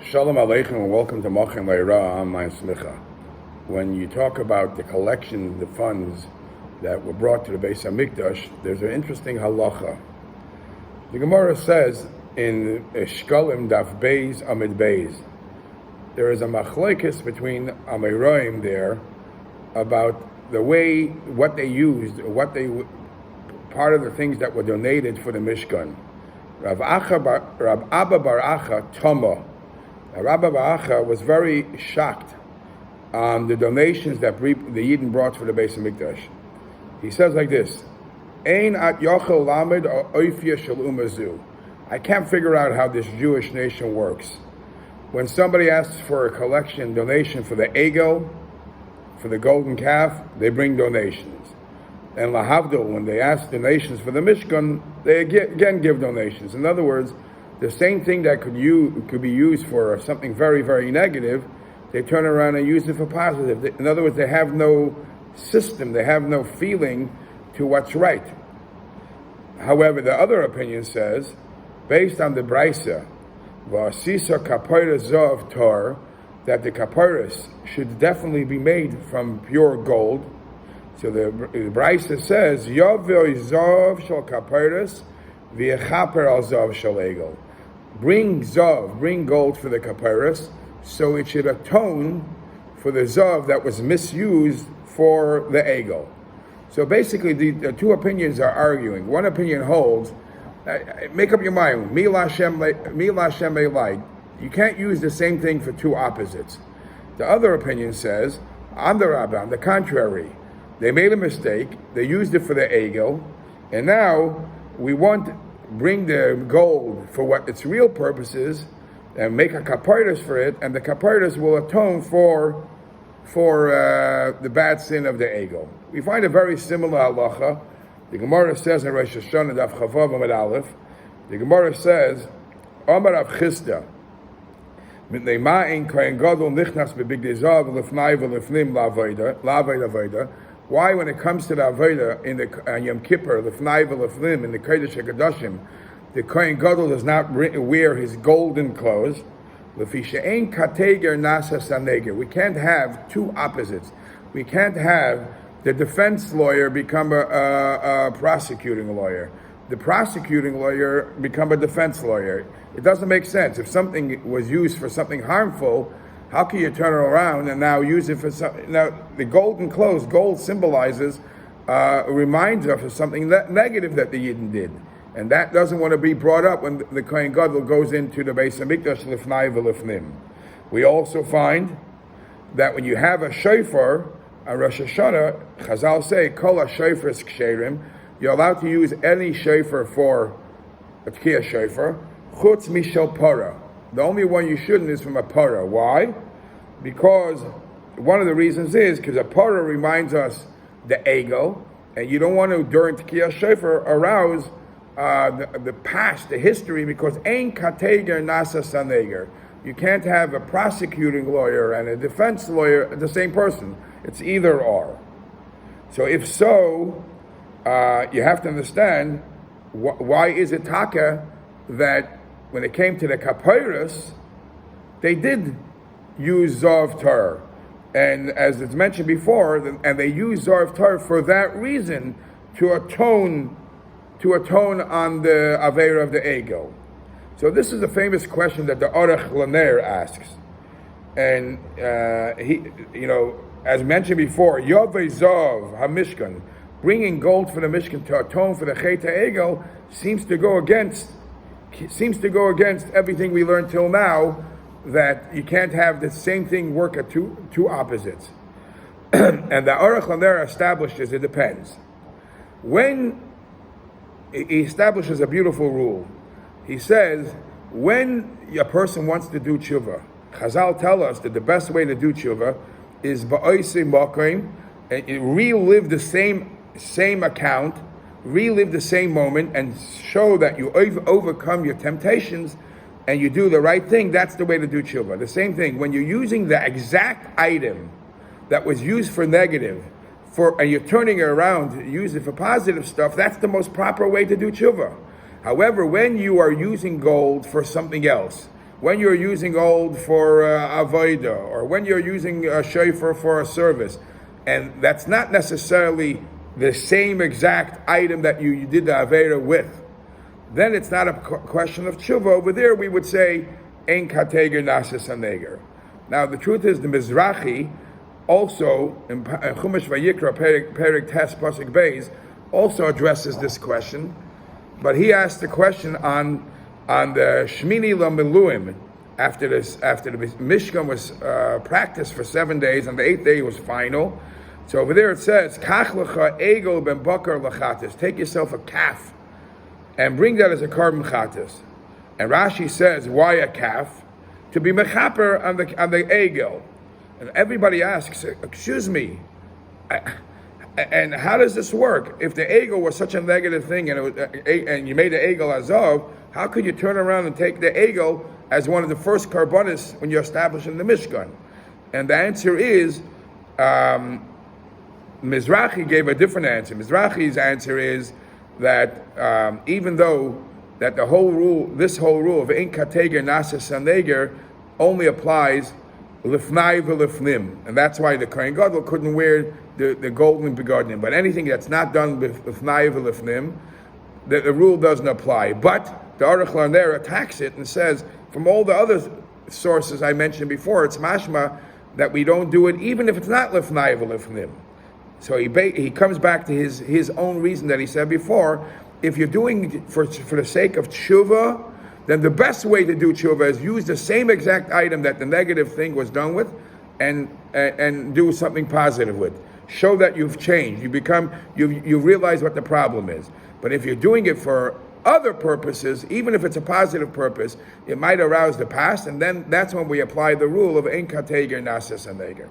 Shalom Aleichem and welcome to Mochen Leira Online Smicha. When you talk about the collection, the funds that were brought to the Beis HaMikdash, there's an interesting halacha. The Gemara says in Shkalim Daf Beis Amid Beis, there is a machlekes between Amoraim there about the way, what they used, part of the things that were donated for the Mishkan. Rav Abba Bar Acha Toma. Rabbi Ba'acha was very shocked on the donations that the Yidden brought for the Beis HaMikdash. He says like this, Ein at yochel lamed oifya shel umazu. I can't figure out how this Jewish nation works. When somebody asks for a collection donation for the Egel, for the golden calf, they bring donations. And lahavdil, when they ask donations for the Mishkan, they again give donations. In other words, the same thing that could be used for something very, very negative, they turn around and use it for positive. In other words, they have no system, they have no feeling to what's right. However, the other opinion says, based on the Braisa, V'asisa kapayra zov tar, that the kapayras should definitely be made from pure gold. So the Braisa says, Yavoi zov shal kapayras v'yechaper al zov shal egel. Bring zav, bring gold for the kapayras, so it should atone for the zav that was misused for the egel. So basically, the two opinions are arguing. One opinion holds, make up your mind, Mil Hashem Elai, you can't use the same thing for two opposites. The other opinion says, on the contrary, they made a mistake, they used it for the egel, and now we want bring the gold for what its real purpose is, and make a kapayras for it, and the kapayras will atone for the bad sin of the egel. We find a very similar halacha. The Gemara says in Rosh Hashanah Daf Chavav Amud Aleph, the Gemara says, Amar Rav Chisda, Mitnei ma'in kohen gadol nichnas bebigdei zav lefnai v'lefnim la'avoda. Why, when it comes to the Avodah in the Yom Kippur, the Fnai v'Lefnim, in the Kodesh HaKadoshim, the Kohen Gadol does not wear his golden clothes. Lefi she'ein kateger nasa saneger. We can't have two opposites. We can't have the defense lawyer become a prosecuting lawyer, the prosecuting lawyer become a defense lawyer. It doesn't make sense. If something was used for something harmful, how can you turn it around and now use it for something? Now, the golden clothes, gold symbolizes, reminds us of something negative that the Yidden did. And that doesn't want to be brought up when the Kohen Gadol goes into the Beis HaMikdash lifnai v'lifnim. We also find that when you have a shofar, on Rosh Hashanah, Chazal say, kol ha-shofars ksherim, you're allowed to use any shofar for a tkiyah shofar, chutz mishel para. The only one you shouldn't is from a para. Why? Because one of the reasons is because a para reminds us the egel, and you don't want to, during Tkiyah Shofar, arouse the past, the history, because ein kateger nasa saneger. You can't have a prosecuting lawyer and a defense lawyer, the same person. It's either or. So if so, you have to understand why is it taka that when it came to the kapayras, they did use Zav Tar. And as it's mentioned before, and they used Zav Tar for that reason, to atone on the Aveira of the Egel. So this is a famous question that the Aruch Laner asks. And he, as mentioned before, Yovei Zav HaMishkan, bringing gold for the Mishkan to atone for the Chet HaEgel, seems to go against everything we learned till now, that you can't have the same thing work at two opposites. And the Aruch Laner establishes it depends. When he establishes a beautiful rule, he says when a person wants to do tshuva, Chazal tell us that the best way to do tshuva is ba'oisei makom, and relive the same account, relive the same moment, and show that you overcome your temptations and you do the right thing. That's the way to do tshuva. The same thing, when you're using the exact item that was used for negative, and you're turning it around to use it for positive stuff, that's the most proper way to do tshuva. However, when you are using gold for something else, when you're using old for avodah, or when you're using a shofar for a service, and that's not necessarily the same exact item that you did the avera with, then it's not a question of tshuva. Over there, we would say ein kateger nasis haneger. Now, the truth is, the Mizrahi also in Chumash Vayikra Perik Tes Pasuk Beis also addresses this question, but he asked the question on the Shmini LaMiluim after the Mishkan was practiced for 7 days, and the 8th day was final. So over there it says, Kach lecha egel ben bakar lachatis. Take yourself a calf and bring that as a carbon chatis. And Rashi says, why a calf? To be mechaper on the egel. And everybody asks, excuse me, and how does this work? If the egel was such a negative thing, and you made the egel azov, how could you turn around and take the egel as one of the first karbonis when you're establishing the Mishkan? And the answer is, Mizrahi gave a different answer. Mizrahi's answer is that even though that this whole rule of ein kateger nasis haneger only applies lifnai v'lifnim, and that's why the Kohen Gadol couldn't wear the golden begotten. But anything that's not done with lifnai v'lifnim, the rule doesn't apply. But the Aruch LaNer attacks it and says, from all the other sources I mentioned before, it's mashma that we don't do it even if it's not lifnai v'lifnim. So he comes back to his own reason that he said before. If you're doing it for the sake of tshuva, then the best way to do tshuva is use the same exact item that the negative thing was done with, and do something positive with. Show that you've changed. You realize what the problem is. But if you're doing it for other purposes, even if it's a positive purpose, it might arouse the past, and then that's when we apply the rule of ein kateger nasis haneger.